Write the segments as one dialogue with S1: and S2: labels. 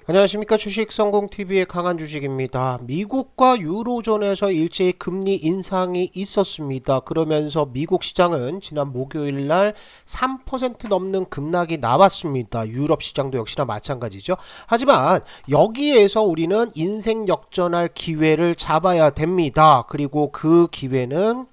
S1: 안녕하십니까. 주식성공TV의 강한주식입니다. 미국과 유로존에서 일제히 금리 인상이 있었습니다. 그러면서 미국 시장은 지난 목요일날 3% 넘는 급락이 나왔습니다. 유럽 시장도 역시나 마찬가지죠. 하지만 여기에서 우리는 인생 역전할 기회를 잡아야 됩니다. 그리고 그 기회는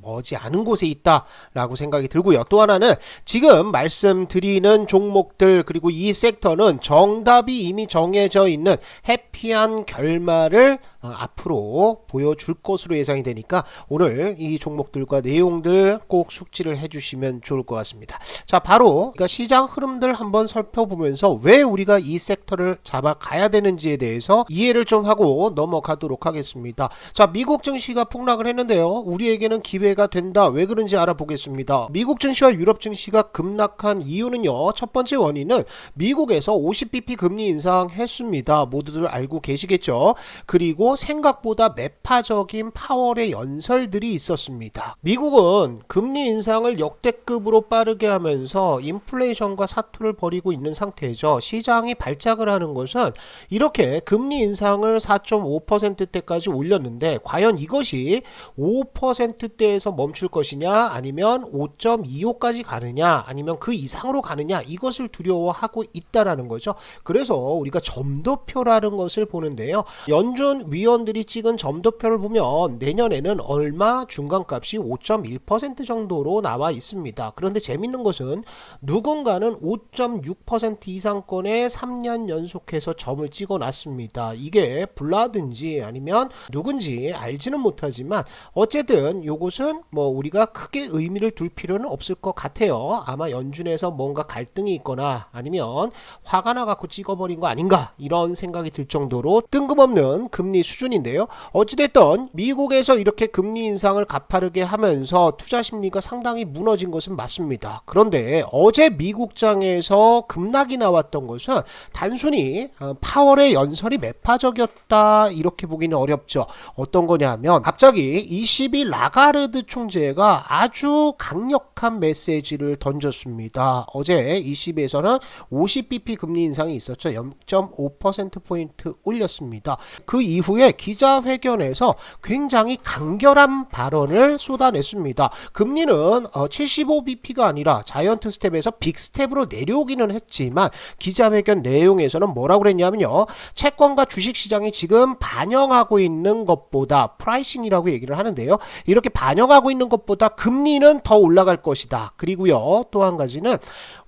S1: 머지않은 곳에 있다라고 생각이 들고요. 또 하나는 지금 말씀드리는 종목들 그리고 이 섹터는 정답이 이미 정해져 있는 해피한 결말을 앞으로 보여줄 것으로 예상이 되니까 오늘 이 종목들과 내용들 꼭 숙지를 해주시면 좋을 것 같습니다. 자, 바로 시장 흐름들 한번 살펴보면서 왜 우리가 이 섹터를 잡아가야 되는지에 대해서 이해를 좀 하고 넘어가도록 하겠습니다. 자, 미국 증시가 폭락을 했는데요. 우리에게는 기회가 된다. 왜 그런지 알아보겠습니다. 미국 증시와 유럽 증시가 급락한 이유는요. 첫 번째 원인은 미국에서 50bp 금리 인상했습니다. 모두들 알고 계시겠죠. 그리고 생각보다 매파적인 파월의 연설들이 있었습니다. 미국은 금리 인상을 역대급으로 빠르게 하면서 인플레이션과 사투를 벌이고 있는 상태죠. 시장이 발작을 하는 것은 이렇게 금리 인상을 4.5%대까지 올렸는데 과연 이것이 5%대에서 멈출 것이냐 아니면 5.25까지 가느냐 아니면 그 이상으로 가느냐 이것을 두려워하고 있다라는 거죠. 그래서 우리가 점도표라는 것을 보는데요. 연준 위원들이 찍은 점도표를 보면 내년에는 얼마 중간값이 5.1% 정도로 나와 있습니다. 그런데 재밌는 것은 누군가는 5.6% 이상권에 3년 연속해서 점을 찍어 놨습니다. 이게 블라든지 아니면 누군지 알지는 못하지만 어쨌든 요것은 우리가 크게 의미를 둘 필요는 없을 것 같아요. 아마 연준에서 뭔가 갈등이 있거나 아니면 화가 나갖고 찍어버린 거 아닌가 이런 생각이 들 정도로 뜬금없는 금리 수준인데요. 어찌됐든 미국에서 이렇게 금리 인상을 가파르게 하면서 투자 심리가 상당히 무너진 것은 맞습니다. 그런데 어제 미국장에서 급락이 나왔던 것은 단순히 파월의 연설이 매파적이었다 이렇게 보기는 어렵죠. 어떤 거냐면 갑자기 22 라가르드 총재가 아주 강력한 메시지를 던졌습니다. 어제 20에서는 50bp 금리 인상이 있었죠. 0.5%포인트 올렸습니다. 그 이후에 기자회견에서 굉장히 간결한 발언을 쏟아냈습니다. 금리는 75bp가 아니라 자이언트 스텝에서 빅 스텝으로 내려오기는 했지만 기자회견 내용에서는 뭐라고 그랬냐면요. 채권과 주식시장이 지금 반영하고 있는 것보다 프라이싱이라고 얘기를 하는데요. 이렇게 반영하고 있는 것보다 금리는 더 올라갈 것이다. 그리고요. 또 한 가지는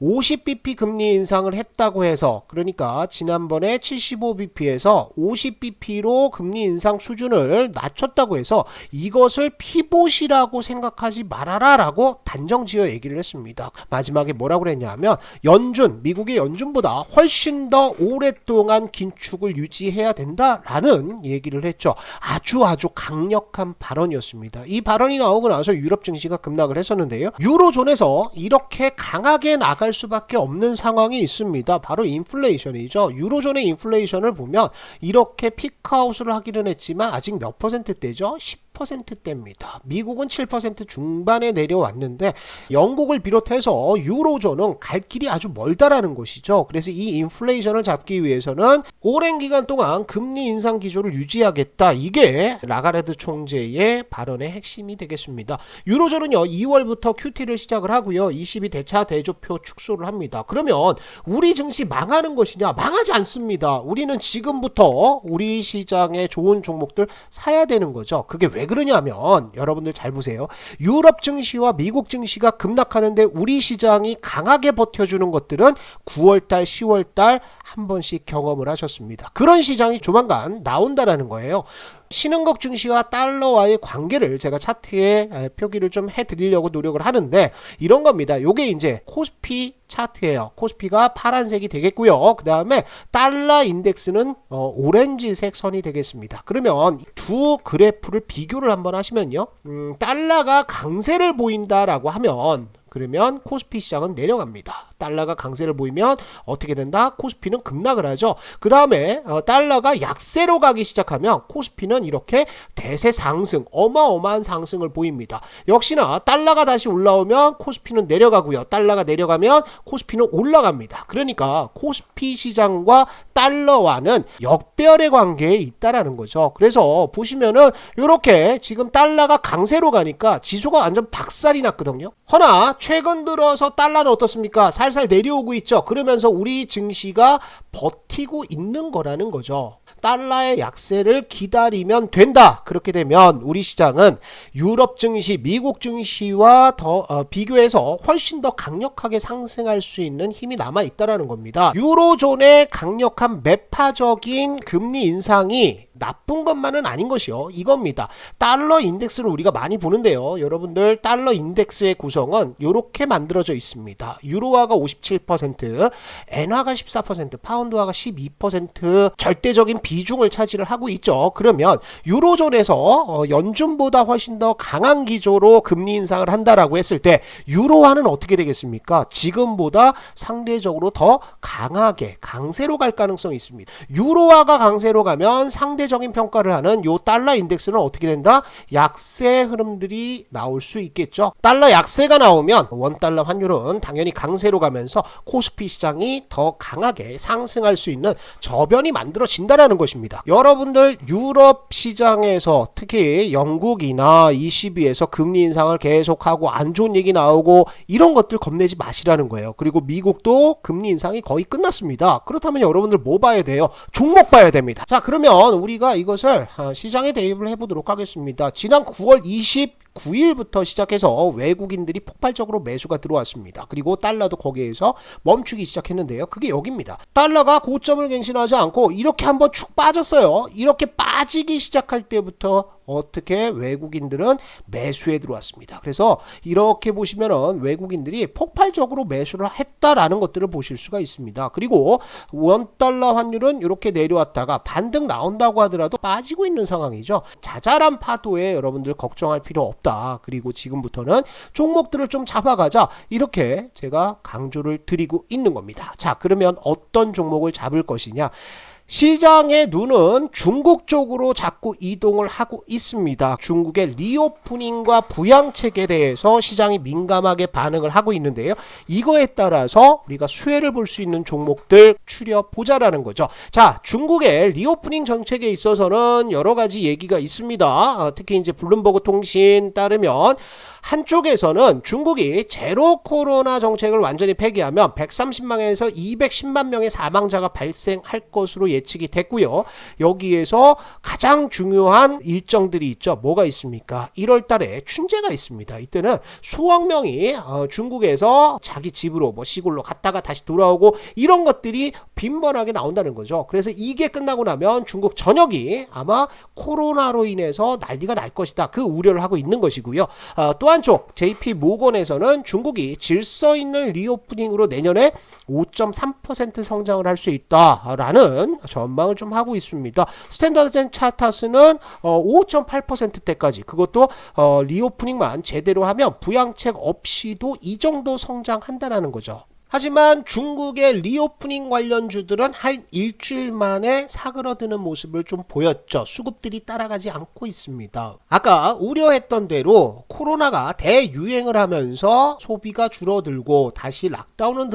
S1: 50bp 금리 인상을 했다고 해서 그러니까 지난번에 75bp에서 50bp로 금리 인상 수준을 낮췄다고 해서 이것을 피봇이라고 생각하지 말아라 라고 단정지어 얘기를 했습니다. 마지막에 뭐라고 그랬냐면 미국의 연준보다 훨씬 더 오랫동안 긴축을 유지해야 된다라는 얘기를 했죠. 아주 강력한 발언이었습니다. 이 발언이 나오고 나서 유럽 증시가 급락을 했었는데요. 유로존에서 이렇게 강하게 나갈 수밖에 없는 상황이 있습니다. 바로 인플레이션이죠. 유로존의 인플레이션을 보면 이렇게 피크아웃을 하기는 했지만 아직 몇 퍼센트대죠? 10%대입니다. 미국은 7% 중반에 내려왔는데 영국을 비롯해서 유로존은 갈 길이 아주 멀다라는 것이죠. 그래서 이 인플레이션을 잡기 위해서는 오랜 기간 동안 금리 인상 기조를 유지하겠다. 이게 라가르드 총재의 발언의 핵심이 되겠습니다. 유로존은요 2월부터 QT를 시작을 하고요 22대차 대조표 축소를 합니다. 그러면 우리 증시 망하는 것이냐? 망하지 않습니다. 우리는 지금부터 우리 시장의 좋은 종목들 사야 되는 거죠. 그게 왜 그러냐면 여러분들 잘 보세요. 유럽 증시와 미국 증시가 급락하는데 우리 시장이 강하게 버텨주는 것들은 9월달 10월달 한 번씩 경험을 하셨습니다. 그런 시장이 조만간 나온다라는 거예요. 신흥국 증시와 달러와의 관계를 제가 차트에 표기를 좀 해드리려고 노력을 하는데 이런 겁니다. 요게 이제 코스피 차트예요. 코스피가 파란색이 되겠고요. 그 다음에 달러 인덱스는 오렌지색 선이 되겠습니다. 그러면 두 그래프를 비교를 한번 하시면요. 달러가 강세를 보인다라고 하면 그러면 코스피 시장은 내려갑니다. 달러가 강세를 보이면 어떻게 된다? 코스피는 급락을 하죠. 그 다음에 달러가 약세로 가기 시작하면 코스피는 이렇게 대세 상승, 어마어마한 상승을 보입니다. 역시나 달러가 다시 올라오면 코스피는 내려가고요. 달러가 내려가면 코스피는 올라갑니다. 그러니까 코스피 시장과 달러와는 역별의 관계에 있다라는 거죠. 그래서 보시면은 이렇게 지금 달러가 강세로 가니까 지수가 완전 박살이 났거든요. 허나 최근 들어서 달러는 어떻습니까? 살살 내려오고 있죠. 그러면서 우리 증시가 버티고 있는 거라는 거죠. 달러의 약세를 기다리면 된다. 그렇게 되면 우리 시장은 유럽 증시, 미국 증시와 비교해서 훨씬 더 강력하게 상승할 수 있는 힘이 남아 있다라는 겁니다. 유로존의 강력한 매파적인 금리 인상이 나쁜 것만은 아닌 것이요. 이겁니다. 달러 인덱스를 우리가 많이 보는데요. 여러분들 달러 인덱스의 구성은 이렇게 만들어져 있습니다. 유로화가 57%, 엔화가 14%, 파운드화가 12% 절대적인 비중을 차지를 하고 있죠. 그러면 유로존에서 연준보다 훨씬 더 강한 기조로 금리 인상을 한다라고 했을 때 유로화는 어떻게 되겠습니까? 지금보다 상대적으로 더 강하게 강세로 갈 가능성이 있습니다. 유로화가 강세로 가면 상대적인 평가를 하는 요 달러 인덱스는 어떻게 된다? 약세 흐름들이 나올 수 있겠죠. 달러 약세가 나오면 원달러 환율은 당연히 강세로 가면서 코스피 시장이 더 강하게 상승할 수 있는 저변이 만들어진다는 것입니다. 여러분들 유럽 시장에서 특히 영국이나 ECB에서 금리 인상을 계속하고 안 좋은 얘기 나오고 이런 것들 겁내지 마시라는 거예요. 그리고 미국도 금리 인상이 거의 끝났습니다. 그렇다면 여러분들 뭐 봐야 돼요? 종목 봐야 됩니다. 자, 그러면 우리가 이것을 시장에 대입을 해보도록 하겠습니다. 지난 9월 29일부터 시작해서 외국인들이 폭발적으로 매수가 들어왔습니다. 그리고 달러도 거기에서 멈추기 시작했는데요. 그게 여기입니다. 달러가 고점을 갱신하지 않고 이렇게 한번 축 빠졌어요. 이렇게 빠지기 시작할 때부터 어떻게 외국인들은 매수에 들어왔습니다. 그래서 이렇게 보시면은 외국인들이 폭발적으로 매수를 했다라는 것들을 보실 수가 있습니다. 그리고 원달러 환율은 이렇게 내려왔다가 반등 나온다고 하더라도 빠지고 있는 상황이죠. 자잘한 파도에 여러분들 걱정할 필요 없다. 그리고 지금부터는 종목들을 좀 잡아가자. 이렇게 제가 강조를 드리고 있는 겁니다. 자, 그러면 어떤 종목을 잡을 것이냐? 시장의 눈은 중국 쪽으로 자꾸 이동을 하고 있습니다. 중국의 리오프닝과 부양책에 대해서 시장이 민감하게 반응을 하고 있는데요. 이거에 따라서 우리가 수혜를 볼 수 있는 종목들 추려보자라는 거죠. 자, 중국의 리오프닝 정책에 있어서는 여러 가지 얘기가 있습니다. 특히 이제 블룸버그 통신 따르면 한쪽에서는 중국이 제로 코로나 정책을 완전히 폐기하면 130만에서 210만 명의 사망자가 발생할 것으로 예측이 됐고요. 여기에서 가장 중요한 일정들이 있죠. 뭐가 있습니까? 1월 달에 춘제가 있습니다. 이때는 수억 명이 중국에서 자기 집으로 시골로 갔다가 다시 돌아오고 이런 것들이 빈번하게 나온다는 거죠. 그래서 이게 끝나고 나면 중국 전역이 아마 코로나로 인해서 난리가 날 것이다. 그 우려를 하고 있는 것이고요. 또 한쪽 JP 모건에서는 중국이 질서 있는 리오프닝으로 내년에 5.3% 성장을 할 수 있다라는 전망을 좀 하고 있습니다. 스탠다드 차타스는 5.8%대까지 그것도 리오프닝만 제대로 하면 부양책 없이도 이 정도 성장한다는 거죠. 하지만 중국의 리오프닝 관련주들은 한 일주일 만에 사그러드는 모습을 좀 보였죠. 수급들이 따라가지 않고 있습니다. 아까 우려했던 대로 코로나가 대유행을 하면서 소비가 줄어들고 다시 락다운은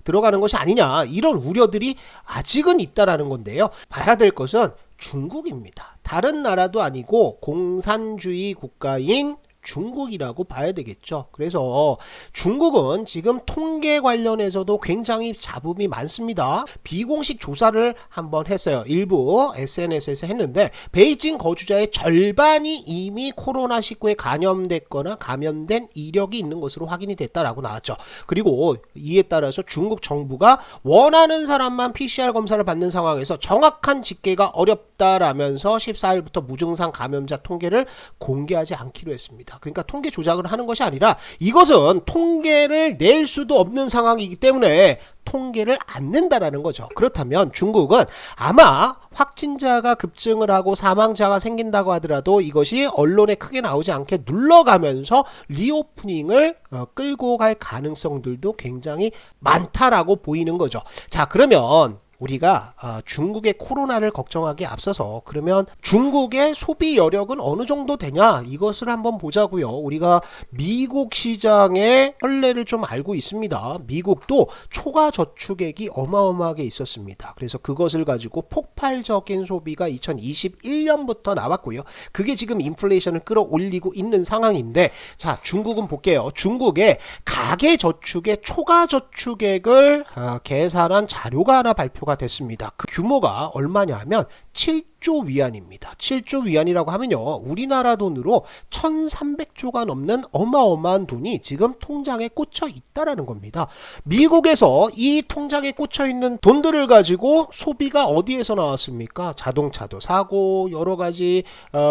S1: 들어가는 것이 아니냐 이런 우려들이 아직은 있다라는 건데요. 봐야 될 것은 중국입니다. 다른 나라도 아니고 공산주의 국가인 중국이라고 봐야 되겠죠. 그래서 중국은 지금 통계 관련해서도 굉장히 잡음이 많습니다. 비공식 조사를 한번 했어요. 일부 SNS에서 했는데 베이징 거주자의 절반이 이미 코로나19에 감염됐거나 감염된 이력이 있는 것으로 확인이 됐다라고 나왔죠. 그리고 이에 따라서 중국 정부가 원하는 사람만 PCR 검사를 받는 상황에서 정확한 집계가 어렵다라면서 14일부터 무증상 감염자 통계를 공개하지 않기로 했습니다. 겁니다. 그러니까 통계 조작을 하는 것이 아니라 이것은 통계를 낼 수도 없는 상황이기 때문에 통계를 안 낸다라는 거죠. 그렇다면 중국은 아마 확진자가 급증을 하고 사망자가 생긴다고 하더라도 이것이 언론에 크게 나오지 않게 눌러가면서 리오프닝을 끌고 갈 가능성들도 굉장히 많다라고 보이는 거죠. 자, 그러면 우리가 중국의 코로나를 걱정하기에 앞서서 그러면 중국의 소비 여력은 어느 정도 되냐 이것을 한번 보자고요. 우리가 미국 시장의 선례를 좀 알고 있습니다. 미국도 초과 저축액이 어마어마하게 있었습니다. 그래서 그것을 가지고 폭발적인 소비가 2021년부터 나왔고요. 그게 지금 인플레이션을 끌어올리고 있는 상황인데, 자, 중국은 볼게요. 중국의 가계 저축의 초과 저축액을 계산한 자료가 하나 발표가 됐습니다. 그 규모가 얼마냐 하면 7조 위안입니다. 7조 위안이라고 하면요, 우리나라 돈으로 1300조가 넘는 어마어마한 돈이 지금 통장에 꽂혀 있다라는 겁니다. 미국에서 이 통장에 꽂혀 있는 돈들을 가지고 소비가 어디에서 나왔습니까? 자동차도 사고 여러 가지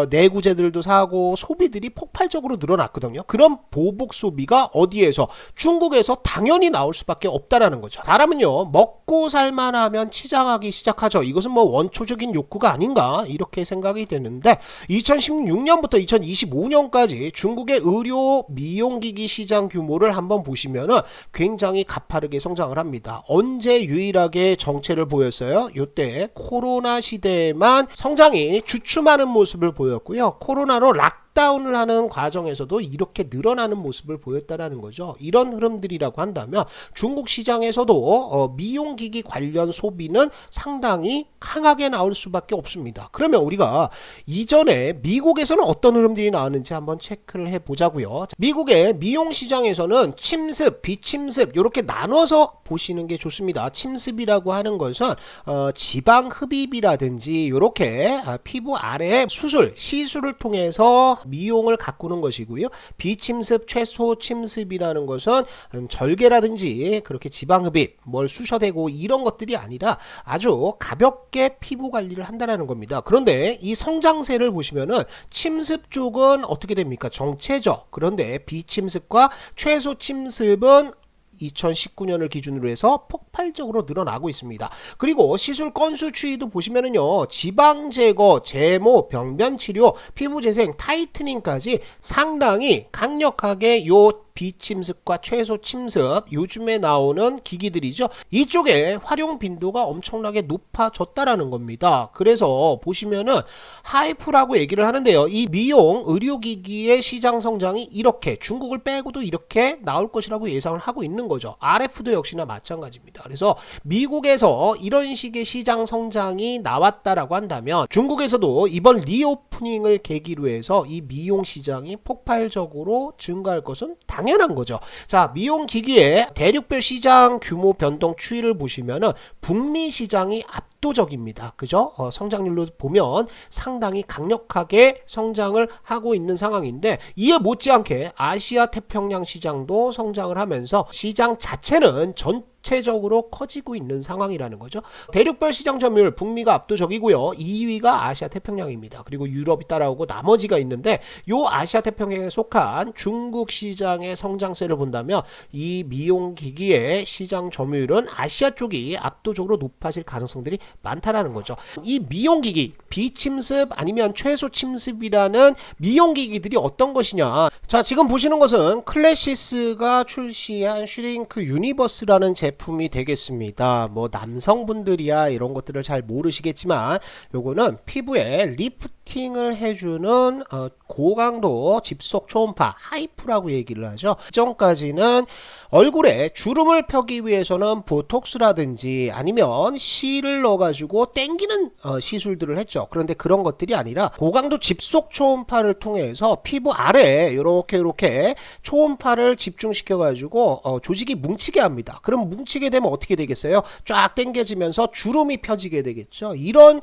S1: 내구재들도 사고 소비들이 폭발적으로 늘어났거든요. 그럼 보복 소비가 어디에서? 중국에서 당연히 나올 수밖에 없다라는 거죠. 사람은요, 먹고 살만하면 치장하기 시작하죠. 이것은 뭐 원초적인 욕구가 아닌가 이렇게 생각이 되는데, 2016년부터 2025년까지 중국의 의료 미용기기 시장 규모를 한번 보시면은 굉장히 가파르게 성장을 합니다. 언제 유일하게 정체를 보였어요? 이때 코로나 시대에만 성장이 주춤하는 모습을 보였고요. 코로나로 락다운을 하는 과정에서도 이렇게 늘어나는 모습을 보였다라는 거죠. 이런 흐름들이라고 한다면 중국 시장에서도 미용기기 관련 소비는 상당히 강하게 나올 수밖에 없습니다. 그러면 우리가 이전에 미국에서는 어떤 흐름들이 나왔는지 한번 체크를 해보자고요. 미국의 미용 시장에서는 침습, 비침습 이렇게 나눠서 보시는 게 좋습니다. 침습이라고 하는 것은 지방 흡입이라든지 이렇게 피부 아래에 수술, 시술을 통해서 미용을 가꾸는 것이고요. 비침습, 최소 침습이라는 것은 절개라든지 그렇게 지방 흡입, 뭘 쑤셔대고 이런 것들이 아니라 아주 가볍게 피부 관리를 한다는 겁니다. 그런데 이 성장세를 보시면은 침습 쪽은 어떻게 됩니까? 정체죠. 그런데 비침습과 최소 침습은 2019년을 기준으로 해서 폭발적으로 늘어나고 있습니다. 그리고 시술 건수 추이도 보시면은요, 지방 제거, 제모, 병변 치료, 피부 재생, 타이트닝까지 상당히 강력하게 요 비침습과 최소 침습, 요즘에 나오는 기기들이죠. 이쪽에 활용 빈도가 엄청나게 높아졌다라는 겁니다. 그래서 보시면은 하이프라고 얘기를 하는데요. 이 미용 의료기기의 시장 성장이 이렇게 중국을 빼고도 이렇게 나올 것이라고 예상을 하고 있는 거죠. RF도 역시나 마찬가지입니다. 그래서 미국에서 이런 식의 시장 성장이 나왔다라고 한다면 중국에서도 이번 리오프닝을 계기로 해서 이 미용 시장이 폭발적으로 증가할 것은 당연한 거죠. 자, 미용 기기의 대륙별 시장 규모 변동 추이를 보시면은 북미 시장이 압도적입니다. 그죠? 성장률로 보면 상당히 강력하게 성장을 하고 있는 상황인데, 이에 못지않게 아시아 태평양 시장도 성장을 하면서 시장 자체는 전체적으로 커지고 있는 상황이라는 거죠. 대륙별 시장 점유율 북미가 압도적이고요. 2위가 아시아 태평양입니다. 그리고 유럽이 따라오고 나머지가 있는데, 요 아시아 태평양에 속한 중국 시장의 성장세를 본다면 이 미용기기의 시장 점유율은 아시아 쪽이 압도적으로 높아질 가능성들이 많다라는 거죠. 이 미용기기 비침습 아니면 최소 침습이라는 미용기기들이 어떤 것이냐. 자, 지금 보시는 것은 클래시스가 출시한 슈링크 유니버스라는 제품이 되겠습니다. 뭐 남성분들이야 이런 것들을 잘 모르시겠지만 요거는 피부에 리프팅을 해주는 고강도 집속 초음파 하이프라고 얘기를 하죠. 이전까지는 얼굴에 주름을 펴기 위해서는 보톡스라든지 아니면 실을 넣어가지고 땡기는 시술들을 했죠. 그런데 그런 것들이 아니라 고강도 집속 초음파를 통해서 피부 아래에 이렇게 초음파를 집중시켜가지고 조직이 뭉치게 합니다. 그럼 뭉치게 되면 어떻게 되겠어요? 쫙 당겨지면서 주름이 펴지게 되겠죠. 이런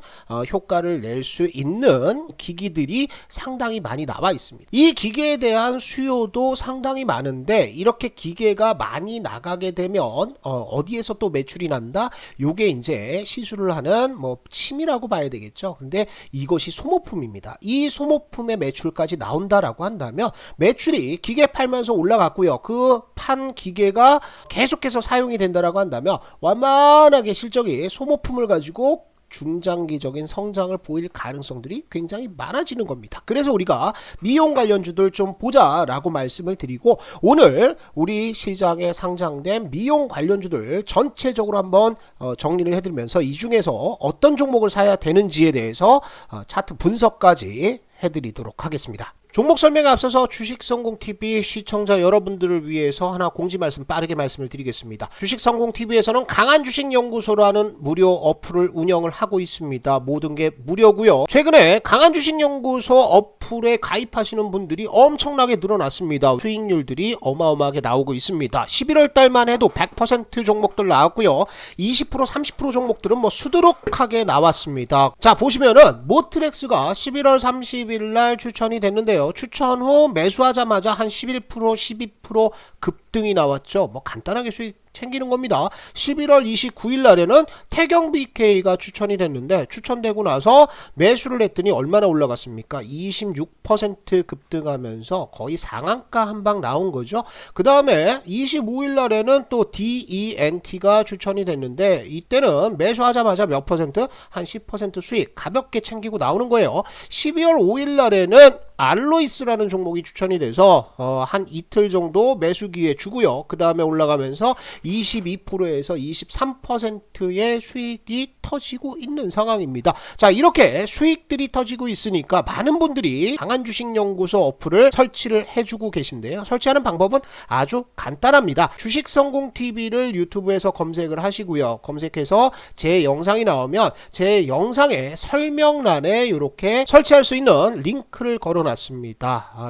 S1: 효과를 낼 수 있는 하는 기기들이 상당히 많이 나와 있습니다. 이 기계에 대한 수요도 상당히 많은데 이렇게 기계가 많이 나가게 되면 어디에서 또 매출이 난다? 요게 이제 시술을 하는 뭐 침이라고 봐야 되겠죠. 근데 이것이 소모품입니다. 이 소모품의 매출까지 나온다라고 한다면 매출이 기계 팔면서 올라갔고요. 그 판 기계가 계속해서 사용이 된다라고 한다면 완만하게 실적이 소모품을 가지고 중장기적인 성장을 보일 가능성들이 굉장히 많아지는 겁니다. 그래서 우리가 미용 관련주들 좀 보자라고 말씀을 드리고 오늘 우리 시장에 상장된 미용 관련주들 전체적으로 한번 정리를 해드리면서 이 중에서 어떤 종목을 사야 되는지에 대해서 차트 분석까지 해드리도록 하겠습니다. 종목 설명에 앞서서 주식성공TV 시청자 여러분들을 위해서 하나 공지 말씀 빠르게 말씀을 드리겠습니다. 주식성공TV에서는 강한주식연구소라는 무료 어플을 운영을 하고 있습니다. 모든 게 무료고요. 최근에 강한주식연구소 어플에 가입하시는 분들이 엄청나게 늘어났습니다. 수익률들이 어마어마하게 나오고 있습니다. 11월 달만 해도 100% 종목들 나왔고요. 20% 30% 종목들은 뭐 수두룩하게 나왔습니다. 자, 보시면은 모트렉스가 11월 30일 날 추천이 됐는데요. 추천 후 매수하자마자 한 11% 12% 급등이 나왔죠. 뭐 간단하게 수익 챙기는 겁니다. 11월 29일 날에는 태경 BK가 추천이 됐는데 추천되고 나서 매수를 했더니 얼마나 올라갔습니까? 26% 급등하면서 거의 상한가 한 방 나온 거죠. 그 다음에 25일 날에는 또 DENT가 추천이 됐는데 이때는 매수하자마자 몇 퍼센트? 한 10% 수익 가볍게 챙기고 나오는 거예요. 12월 5일 날에는 알로이스라는 종목이 추천이 돼서 한 이틀 정도 매수 기회 주고요. 그 다음에 올라가면서 22%에서 23%의 수익이 터지고 있는 상황입니다. 자, 이렇게 수익들이 터지고 있으니까 많은 분들이 강한주식연구소 어플을 설치를 해주고 계신데요. 설치하는 방법은 아주 간단합니다. 주식성공TV를 유튜브에서 검색을 하시고요. 검색해서 제 영상이 나오면 제 영상의 설명란에 이렇게 설치할 수 있는 링크를 걸어놨습니다.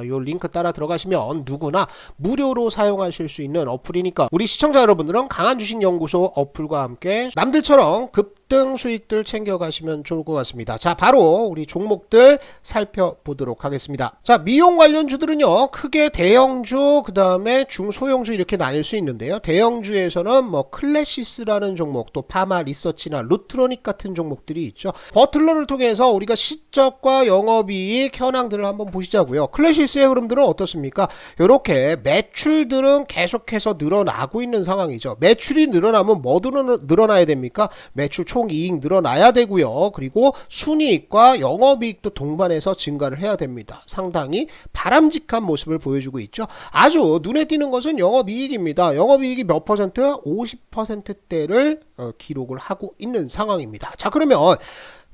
S1: 이 링크 따라 들어가시면 누구나 무료로 사용하실 수 있는 어플이니까 우리 시청자 여러분들은 강한주식연구소 어플과 함께 남들처럼 급등 수익들 챙겨가시면 좋을 것 같습니다. 자, 바로 우리 종목들 살펴보도록 하겠습니다. 자, 미용 관련주들은요 크게 대형주 그 다음에 중소형주 이렇게 나뉠 수 있는데요. 대형주에서는 뭐 클래시스라는 종목, 또 파마 리서치나 루트로닉 같은 종목들이 있죠. 버틀러를 통해서 우리가 시적과 영업이익 현황들을 한번 보시자고요. 클래시스의 흐름들은 어떻습니까? 이렇게 매출들은 계속해서 늘어나고 있는 상황이죠. 매출이 늘어나면 뭐도 늘어나야 됩니까? 매출 총이익 늘어나야 되고요. 그리고 순이익과 영업이익도 동반해서 증가를 해야 됩니다. 상당히 바람직한 모습을 보여주고 있죠. 아주 눈에 띄는 것은 영업이익입니다. 영업이익이 몇 퍼센트? 50%대를 기록을 하고 있는 상황입니다. 자, 그러면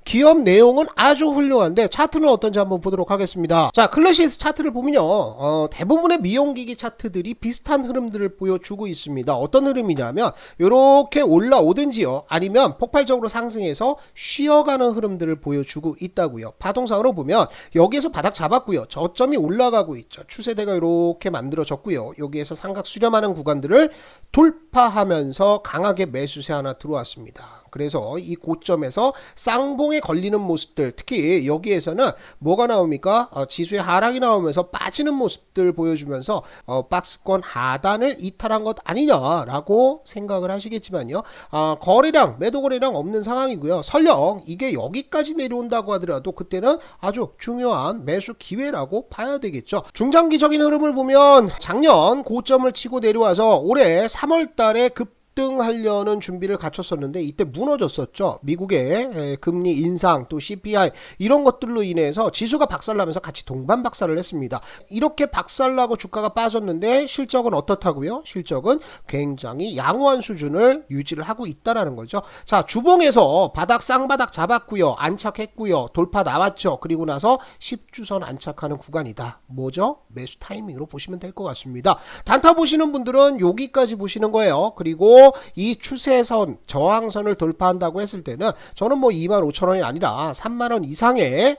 S1: 기업 내용은 아주 훌륭한데 차트는 어떤지 한번 보도록 하겠습니다. 자, 클래시스 차트를 보면요 대부분의 미용기기 차트들이 비슷한 흐름들을 보여주고 있습니다. 어떤 흐름이냐면 이렇게 올라오든지요 아니면 폭발적으로 상승해서 쉬어가는 흐름들을 보여주고 있다고요. 파동상으로 보면 여기에서 바닥 잡았고요. 저점이 올라가고 있죠. 추세대가 이렇게 만들어졌고요. 여기에서 삼각 수렴하는 구간들을 돌파하면서 강하게 매수세 하나 들어왔습니다. 그래서 이 고점에서 쌍봉에 걸리는 모습들, 특히 여기에서는 뭐가 나옵니까? 지수의 하락이 나오면서 빠지는 모습들 보여주면서 박스권 하단을 이탈한 것 아니냐라고 생각을 하시겠지만요. 거래량, 매도 거래량 없는 상황이고요. 설령 이게 여기까지 내려온다고 하더라도 그때는 아주 중요한 매수 기회라고 봐야 되겠죠. 중장기적인 흐름을 보면 작년 고점을 치고 내려와서 올해 3월 달에 급등하려는 준비를 갖췄었는데 이때 무너졌었죠. 미국의 금리 인상 또 CPI 이런 것들로 인해서 지수가 박살나면서 같이 동반 박살을 했습니다. 이렇게 박살나고 주가가 빠졌는데 실적은 어떻다고요? 실적은 굉장히 양호한 수준을 유지를 하고 있다라는 거죠. 자, 주봉에서 바닥 쌍바닥 잡았고요. 안착했고요. 돌파 나왔죠. 그리고 나서 10주선 안착하는 구간이다. 뭐죠? 매수 타이밍으로 보시면 될 것 같습니다. 단타 보시는 분들은 여기까지 보시는 거예요. 그리고 그리고 이 추세선 저항선을 돌파한다고 했을 때는 저는 뭐 25,000원이 아니라 3만원 이상의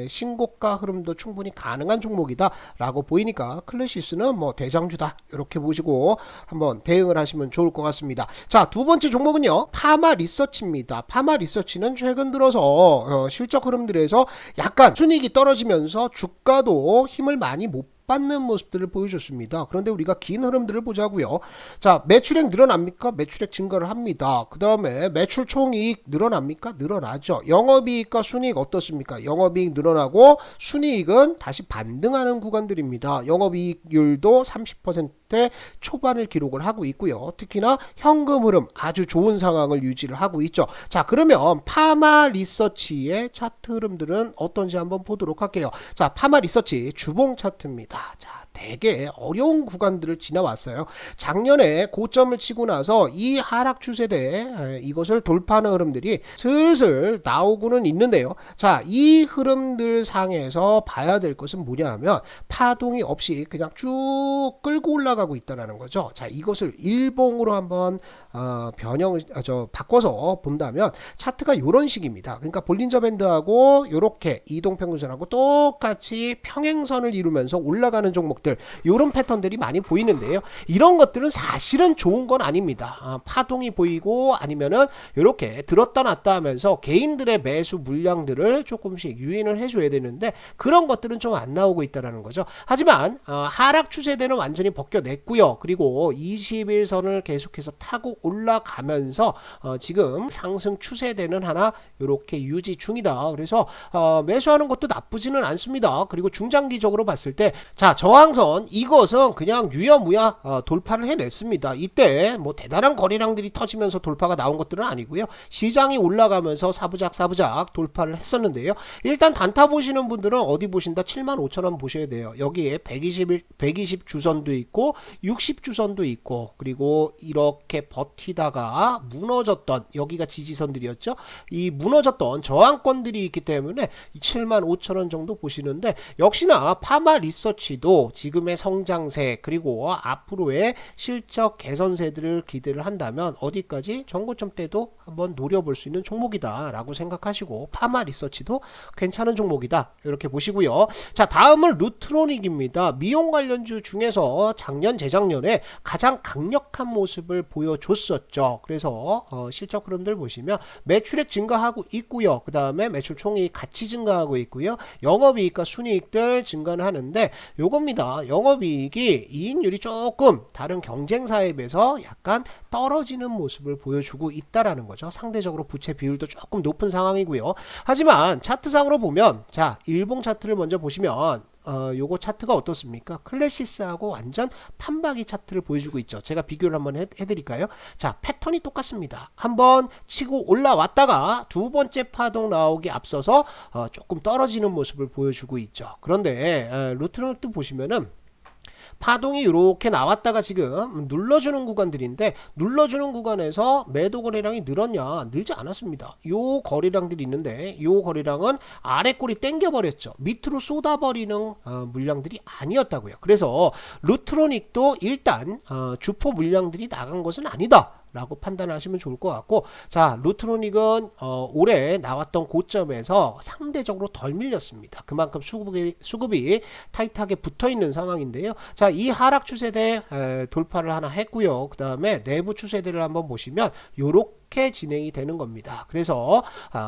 S1: 신고가 흐름도 충분히 가능한 종목이다 라고 보이니까 클래시스는 뭐 대장주다 이렇게 보시고 한번 대응을 하시면 좋을 것 같습니다. 자, 두 번째 종목은요, 파마 리서치입니다. 파마 리서치는 최근 들어서 실적 흐름들에서 약간 순이익이 떨어지면서 주가도 힘을 많이 못 받는 모습들을 보여줬습니다. 그런데 우리가 긴 흐름들을 보자고요. 자, 매출액 늘어납니까? 매출액 증가를 합니다. 그 다음에 매출 총이익 늘어납니까? 늘어나죠. 영업이익과 순이익 어떻습니까? 영업이익 늘어나고 순이익은 다시 반등하는 구간들입니다. 영업이익률도 30% 초반을 기록을 하고 있고요. 특히나 현금 흐름 아주 좋은 상황을 유지를 하고 있죠. 자, 그러면 파마 리서치의 차트 흐름들은 어떤지 한번 보도록 할게요. 자, 파마 리서치 주봉 차트입니다. 자, 되게 어려운 구간들을 지나왔어요. 작년에 고점을 치고 나서 이 하락 추세대 이것을 돌파하는 흐름들이 슬슬 나오고는 있는데요. 자, 이 흐름들 상에서 봐야 될 것은 뭐냐 하면 파동이 없이 그냥 쭉 끌고 올라가고 있다는 거죠. 자, 이것을 일봉으로 한번 바꿔서 본다면 차트가 이런 식입니다. 그러니까 볼린저 밴드하고 이렇게 이동평균선하고 똑같이 평행선을 이루면서 올라가는 종목들, 이런 패턴들이 많이 보이는데요. 이런 것들은 사실은 좋은 건 아닙니다. 파동이 보이고 아니면은 이렇게 들었다 놨다 하면서 개인들의 매수 물량들을 조금씩 유인을 해줘야 되는데 그런 것들은 좀 안 나오고 있다는 거죠. 하지만 하락 추세대는 완전히 벗겨냈고요. 그리고 21선을 계속해서 타고 올라가면서 지금 상승 추세대는 하나 이렇게 유지 중이다. 그래서 매수하는 것도 나쁘지는 않습니다. 그리고 중장기적으로 봤을 때, 자, 저항선 이것은 그냥 유야무야 돌파를 해냈습니다. 이때 뭐 대단한 거래량들이 터지면서 돌파가 나온 것들은 아니고요. 시장이 올라가면서 사부작 돌파를 했었는데요. 일단 단타 보시는 분들은 어디 보신다? 75,000원 보셔야 돼요. 여기에 120 주선도 있고 60 주선도 있고, 그리고 이렇게 버티다가 무너졌던, 여기가 지지선들이었죠. 이 무너졌던 저항권들이 있기 때문에 75,000원 정도 보시는데, 역시나 파마 리서치도 지금의 성장세 그리고 앞으로의 실적 개선세들을 기대를 한다면 어디까지 전고점 때도 한번 노려볼 수 있는 종목이다 라고 생각하시고, 파마 리서치도 괜찮은 종목이다 이렇게 보시고요. 자, 다음은 루트로닉입니다. 미용 관련주 중에서 작년 재작년에 가장 강력한 모습을 보여줬었죠. 그래서 실적 흐름들 보시면 매출액 증가하고 있고요. 그 다음에 매출 총이익 같이 증가하고 있고요. 영업이익과 순이익들 증가는 하는데 요겁니다. 영업이익이 이익률이 조금 다른 경쟁사에 비해서 약간 떨어지는 모습을 보여주고 있다라는 거죠. 상대적으로 부채 비율도 조금 높은 상황이고요. 하지만 차트상으로 보면, 자, 일봉 차트를 먼저 보시면 요거 차트가 어떻습니까? 클래시스하고 완전 판박이 차트를 보여주고 있죠. 제가 비교를 한번 해드릴까요? 자, 패턴이 똑같습니다. 한번 치고 올라왔다가 두 번째 파동 나오기 앞서서 조금 떨어지는 모습을 보여주고 있죠. 그런데 루트로닉도 보시면은 파동이 이렇게 나왔다가 지금 눌러주는 구간들인데, 눌러주는 구간에서 매도 거래량이 늘었냐? 늘지 않았습니다. 요 거래량들이 있는데 요 거래량은 아래 꼬리 땡겨버렸죠. 밑으로 쏟아버리는 물량들이 아니었다고요. 그래서 루트로닉도 일단 주포 물량들이 나간 것은 아니다 라고 판단하시면 좋을 것 같고, 자, 루트로닉은 올해 나왔던 고점에서 상대적으로 덜 밀렸습니다. 그만큼 수급이 타이트하게 붙어있는 상황인데요. 자, 이 하락 추세대 돌파를 하나 했고요. 그 다음에 내부 추세대를 한번 보시면 요렇게 진행이 되는 겁니다. 그래서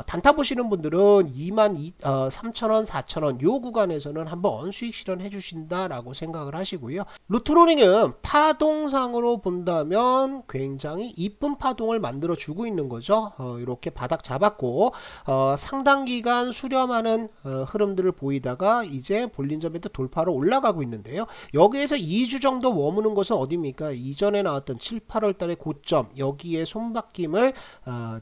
S1: 단타 보시는 분들은 23,000원, 4,000원 요 구간에서는 한번 수익 실현해 주신다라고 생각을 하시고요. 루트로닉은 파동상으로 본다면 굉장히 이쁜 파동을 만들어 주고 있는 거죠. 이렇게 바닥 잡았고 상당 기간 수렴하는 흐름들을 보이다가 이제 볼린저 밴드 돌파로 올라가고 있는데요. 여기에서 2주 정도 머무는 것은 어디입니까? 이전에 나왔던 7, 8월 달의 고점, 여기에 손바뀜을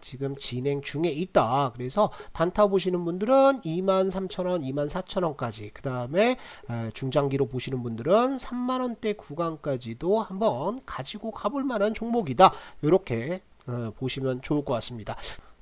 S1: 지금 진행 중에 있다. 그래서 단타 보시는 분들은 23,000원, 24,000원까지, 그 다음에 중장기로 보시는 분들은 3만원대 구간까지도 한번 가지고 가볼 만한 종목이다. 이렇게 보시면 좋을 것 같습니다.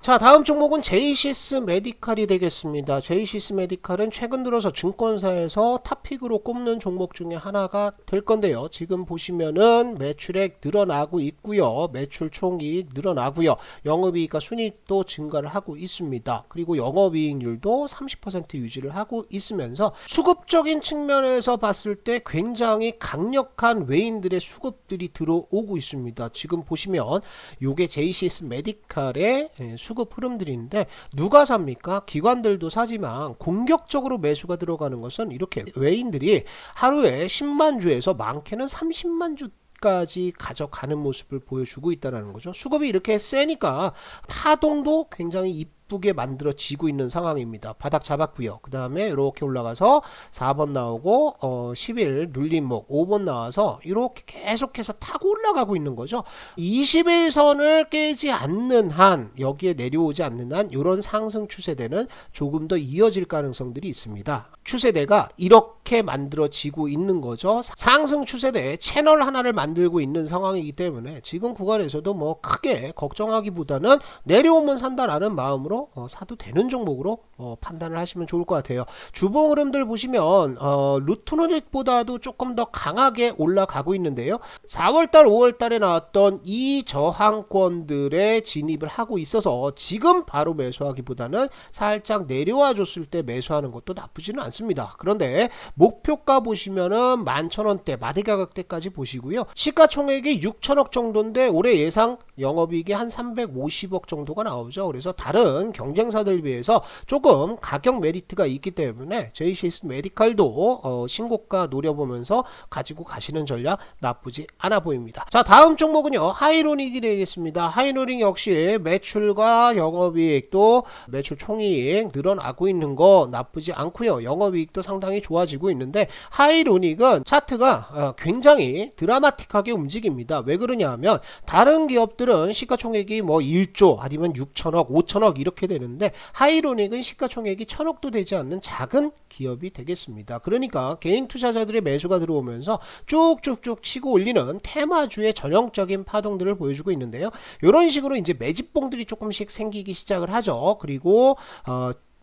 S1: 자, 다음 종목은 제이시스 메디칼이 되겠습니다. 제이시스 메디칼은 최근 들어서 증권사에서 탑픽으로 꼽는 종목 중에 하나가 될 건데요. 지금 보시면은 매출액 늘어나고 있고요. 매출 총이익 늘어나고요. 영업이익과 순이익도 증가를 하고 있습니다. 그리고 영업이익률도 30% 유지를 하고 있으면서 수급적인 측면에서 봤을 때 굉장히 강력한 외인들의 수급들이 들어오고 있습니다. 지금 보시면 요게 제이시스 메디칼의 수급 흐름들인데 누가 삽니까? 기관들도 사지만 공격적으로 매수가 들어가는 것은 이렇게 외인들이 하루에 10만 주에서 많게는 30만 주 까지 가져가는 모습을 보여주고 있다는 거죠. 수급이 이렇게 세니까 파동도 굉장히 이쁘게 만들어지고 있는 상황입니다. 바닥 잡았고요. 그 다음에 이렇게 올라가서 4번 나오고 10일 눌림목 5번 나와서 이렇게 계속해서 타고 올라가고 있는 거죠. 21선을 깨지 않는 한, 여기에 내려오지 않는 한 이런 상승 추세대는 조금 더 이어질 가능성들이 있습니다. 추세대가 이렇게 만들어지고 있는 거죠. 상승 추세대 채널 하나를 만들고 있는 상황이기 때문에 지금 구간에서도 뭐 크게 걱정하기보다는 내려오면 산다라는 마음으로 사도 되는 종목으로 판단을 하시면 좋을 것 같아요. 주봉 흐름들 보시면 루트노닉보다도 조금 더 강하게 올라가고 있는데요. 4월달 5월달에 나왔던 이 저항권들에 진입을 하고 있어서 지금 바로 매수하기보다는 살짝 내려와 줬을 때 매수하는 것도 나쁘지는 않습니다. 그런데 목표가 보시면은 11,000원대 마디가격대까지 보시고요. 시가총액이 6천억 정도인데 올해 예상 영업이익이 한 350억 정도가 나오죠. 그래서 다른 경쟁사들 비해서 조금 가격 메리트가 있기 때문에 제이시스 메디칼도 신고가 노려보면서 가지고 가시는 전략 나쁘지 않아 보입니다. 자, 다음 종목은요, 하이로닉이 되겠습니다. 하이로닉 역시 매출과 영업이익 또 매출 총이익 늘어나고 있는 거 나쁘지 않고요. 영업이익도 상당히 좋아지고 있는데 하이로닉은 차트가 굉장히 드라마틱하게 움직입니다. 왜 그러냐 하면 다른 기업들은 시가총액이 뭐 1조 아니면 6천억 5천억 이렇게 되는데 하이로닉은 시가총액이 1,000억도 되지 않는 작은 기업이 되겠습니다. 그러니까 개인 투자자들의 매수가 들어오면서 쭉쭉쭉 치고 올리는 테마주의 전형적인 파동들을 보여주고 있는데요. 이런 식으로 이제 매집봉들이 조금씩 생기기 시작을 하죠. 그리고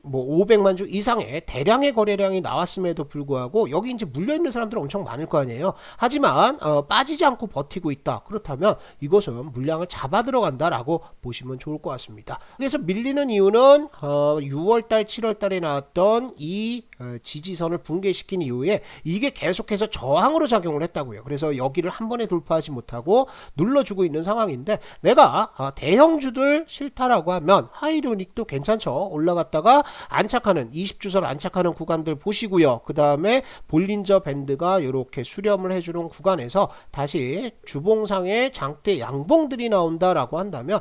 S1: 뭐 500만 주 이상의 대량의 거래량이 나왔음에도 불구하고 여기 이제 물려있는 사람들 엄청 많을 거 아니에요. 하지만 빠지지 않고 버티고 있다. 그렇다면 이것은 물량을 잡아 들어간다라고 보시면 좋을 것 같습니다. 그래서 밀리는 이유는 6월달 7월달에 나왔던 이 지지선을 붕괴시킨 이후에 이게 계속해서 저항으로 작용을 했다고요. 그래서 여기를 한 번에 돌파하지 못하고 눌러주고 있는 상황인데 내가 대형주들 싫다라고 하면 하이로닉도 괜찮죠. 올라갔다가 안착하는 20주선 안착하는 구간들 보시고요. 그 다음에 볼린저 밴드가 이렇게 수렴을 해주는 구간에서 다시 주봉상의 장대 양봉들이 나온다라고 한다면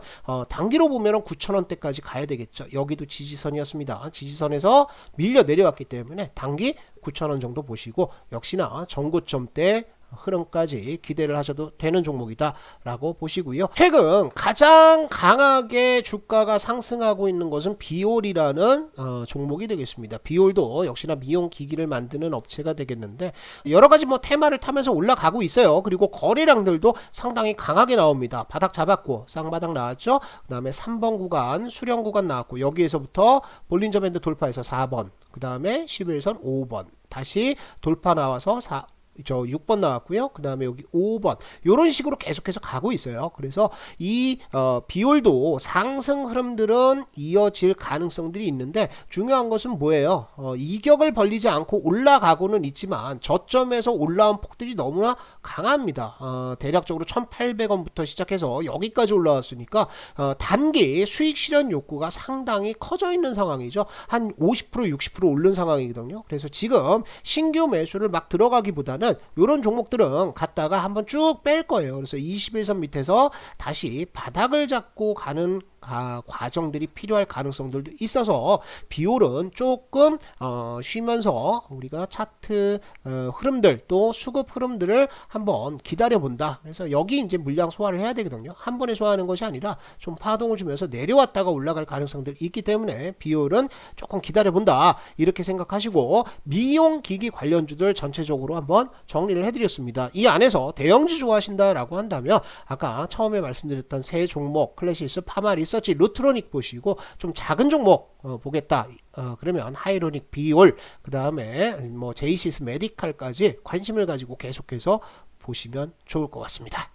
S1: 단기로 보면 9,000원대까지 가야 되겠죠. 여기도 지지선이었습니다. 지지선에서 밀려 내려왔기 때문에 단기 9,000원 정도 보시고 역시나 전고점대 흐름까지 기대를 하셔도 되는 종목이다 라고 보시고요. 최근 가장 강하게 주가가 상승하고 있는 것은 비올이라는 종목이 되겠습니다. 비올도 역시나 미용기기를 만드는 업체가 되겠는데 여러가지 뭐 테마를 타면서 올라가고 있어요. 그리고 거래량들도 상당히 강하게 나옵니다. 바닥 잡았고 쌍바닥 나왔죠. 그 다음에 3번 구간 수령 구간 나왔고 여기에서부터 볼린저 밴드 돌파해서 4번 그 다음에 11선 5번 다시 돌파 나와서 6번 나왔고요. 그 다음에 여기 5번 이런 식으로 계속해서 가고 있어요. 그래서 이 비올도 상승 흐름들은 이어질 가능성들이 있는데 중요한 것은 뭐예요? 이격을 벌리지 않고 올라가고는 있지만 저점에서 올라온 폭들이 너무나 강합니다. 대략적으로 1,800원부터 시작해서 여기까지 올라왔으니까 단기 수익 실현 욕구가 상당히 커져 있는 상황이죠. 한 50% 60% 오른 상황이거든요. 그래서 지금 신규 매수를 막 들어가기보다는 이런 종목들은 갔다가 한번 쭉 뺄 거예요. 그래서 21선 밑에서 다시 바닥을 잡고 가는 과정들이 필요할 가능성들도 있어서 비올은 조금 쉬면서 우리가 차트 흐름들 또 수급 흐름들을 한번 기다려 본다. 그래서 여기 이제 물량 소화를 해야 되거든요. 한 번에 소화하는 것이 아니라 좀 파동을 주면서 내려왔다가 올라갈 가능성들이 있기 때문에 비올은 조금 기다려 본다. 이렇게 생각하시고 미용기기 관련주들 전체적으로 한번 정리를 해드렸습니다. 이 안에서 대형주 좋아하신다라고 한다면 아까 처음에 말씀드렸던 세 종목 클래시스 파마리스 리서치 루트로닉 보시고 좀 작은 종목 보겠다. 그러면 하이로닉 비올 그 다음에 뭐 제이시스 메디칼까지 관심을 가지고 계속해서 보시면 좋을 것 같습니다.